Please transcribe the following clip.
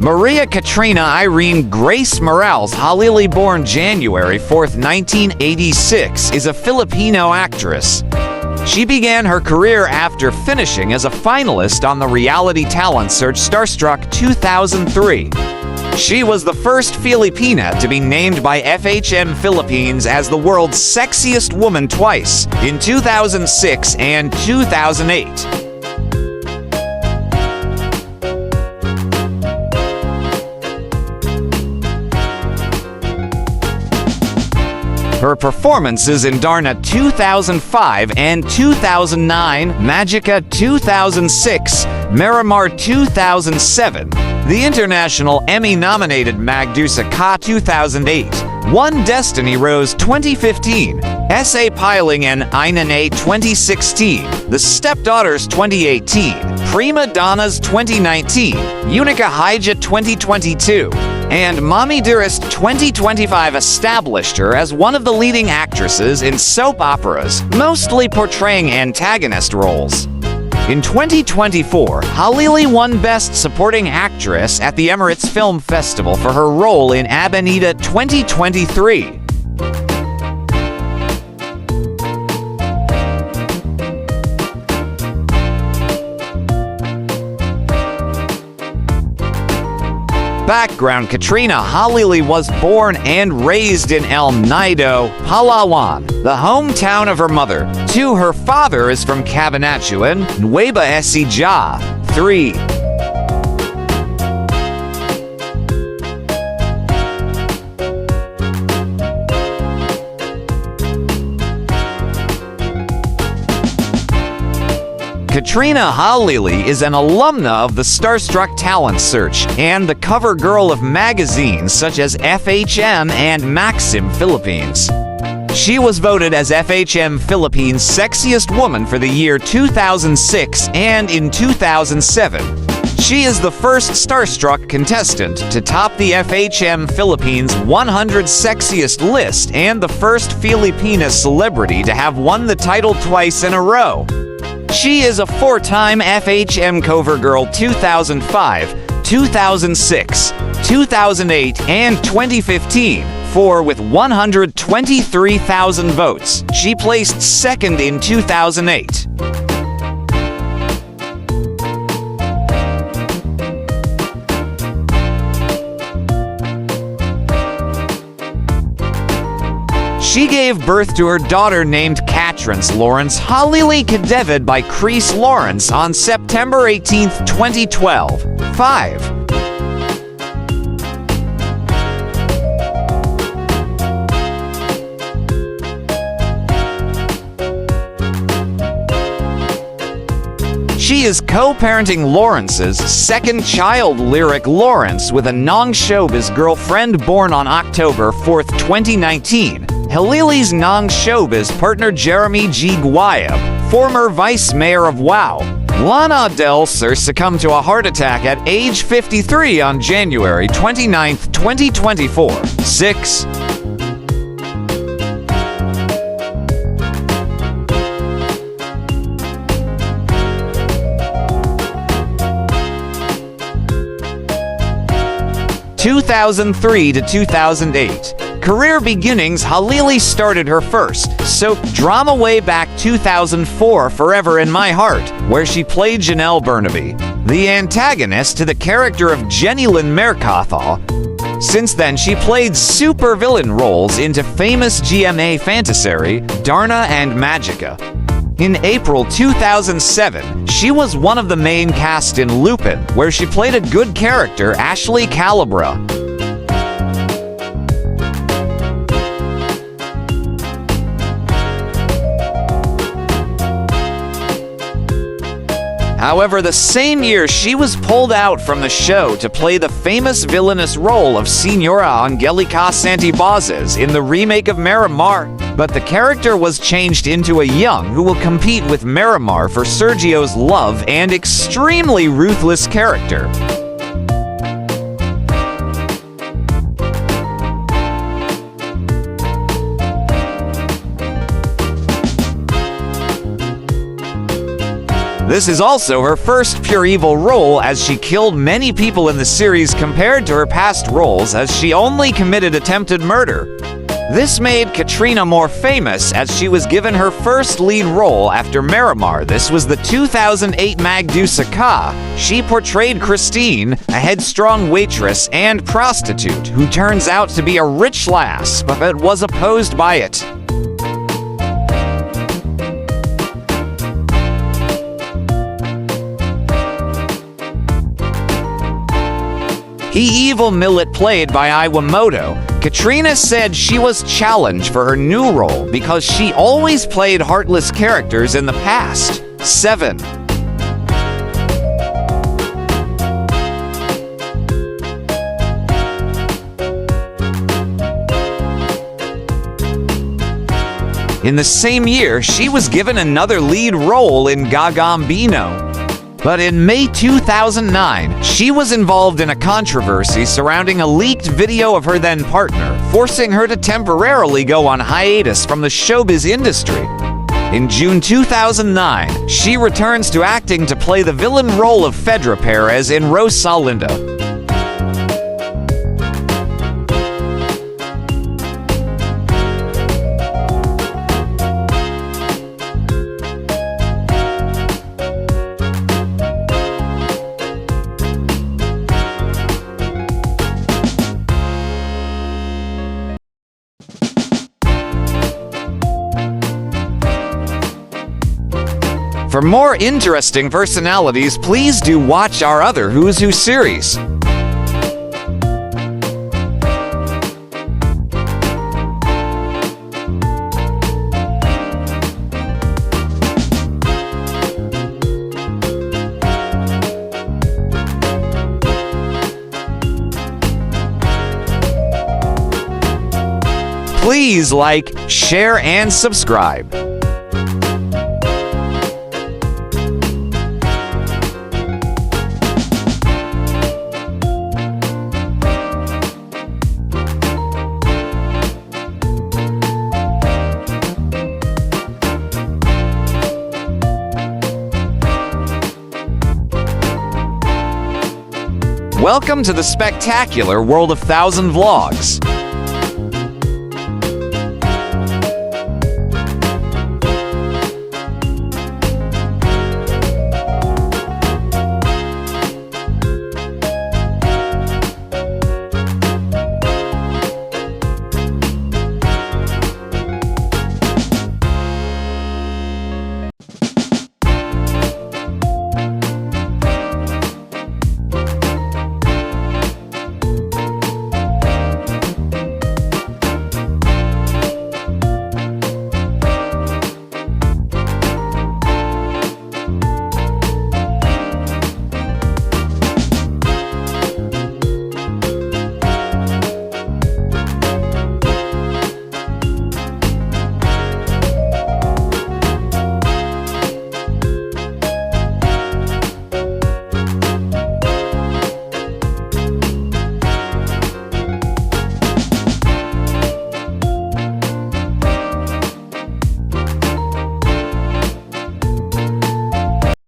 Maria Katrina Irene Grace Morales Halili, born January 4, 1986, is a Filipino actress. She began her career after finishing as a finalist on the reality talent search Starstruck 2003. She was the first Filipina to be named by FHM Philippines as the world's sexiest woman twice, in 2006 and 2008. Her performances in Darna 2005 and 2009, Magica 2006, Miramar 2007, the international Emmy-nominated Magdusa Ka 2008, One Destiny Rose 2015, SA Piling and Ainane 2016, The Stepdaughters 2018, Prima Donnas 2019, Unica Hija 2022, and Mommy Dearest 2025 established her as one of the leading actresses in soap operas, mostly portraying antagonist roles. In 2024, Halili won Best Supporting Actress at the Emirates Film Festival for her role in Abenida 2023. Background: Katrina Halili was born and raised in El Nido, Palawan, the hometown of her mother. 2. Her father is from Cabanatuan, Nueva Ecija. 3. Katrina Halili is an alumna of the Starstruck Talent Search and the cover girl of magazines such as FHM and Maxim Philippines. She was voted as FHM Philippines' Sexiest Woman for the year 2006 and in 2007. She is the first Starstruck contestant to top the FHM Philippines 100 Sexiest list and the first Filipina celebrity to have won the title twice in a row. She is a 4-time FHM Cover Girl 2005, 2006, 2008, and 2015. 4 with 123,000 votes. She placed second in 2008. She gave birth to her daughter named Katrina Lawrence Halili Kadevid by Chris Lawrence on September 18, 2012. 5. She is co-parenting Lawrence's second child, Lyric Lawrence, with a non-showbiz girlfriend born on October 4, 2019. Halili's non-showbiz partner Jeremy G. Guayab, former vice mayor of WOW. Lana Del Sur succumbed to a heart attack at age 53 on January 29, 2024. 6. (2003 to 2008). Career beginnings: Halili started her first soap drama way back 2004, Forever in My Heart, where she played Janelle Burnaby, the antagonist to the character of Jenny Lynn Mercathal. Since then, she played supervillain roles into famous GMA fantasy, Darna and Magica. In April 2007, she was one of the main cast in Lupin, where she played a good character, Ashley Calabra. However, the same year she was pulled out from the show to play the famous villainous role of Senora Angelica Santibazes in the remake of Miramar, but the character was changed into a young who will compete with Miramar for Sergio's love and extremely ruthless character. This is also her first pure evil role, as she killed many people in the series compared to her past roles, as she only committed attempted murder. This made Katrina more famous, as she was given her first lead role after Miramar. This was the 2008 Magdusa Ka. She portrayed Christine, a headstrong waitress and prostitute who turns out to be a rich lass, but was opposed by it. He Evil Millet, played by Iwamoto. Katrina said she was challenged for her new role because she always played heartless characters in the past. 7. In the same year, she was given another lead role in Gagambino. But in May 2009, she was involved in a controversy surrounding a leaked video of her then partner, forcing her to temporarily go on hiatus from the showbiz industry. In June 2009, she returns to acting to play the villain role of Fedra Perez in Rosalinda. For more interesting personalities, please do watch our other Who's Who series. Please like, share, and subscribe. Welcome to the spectacular world of 1,000 vlogs.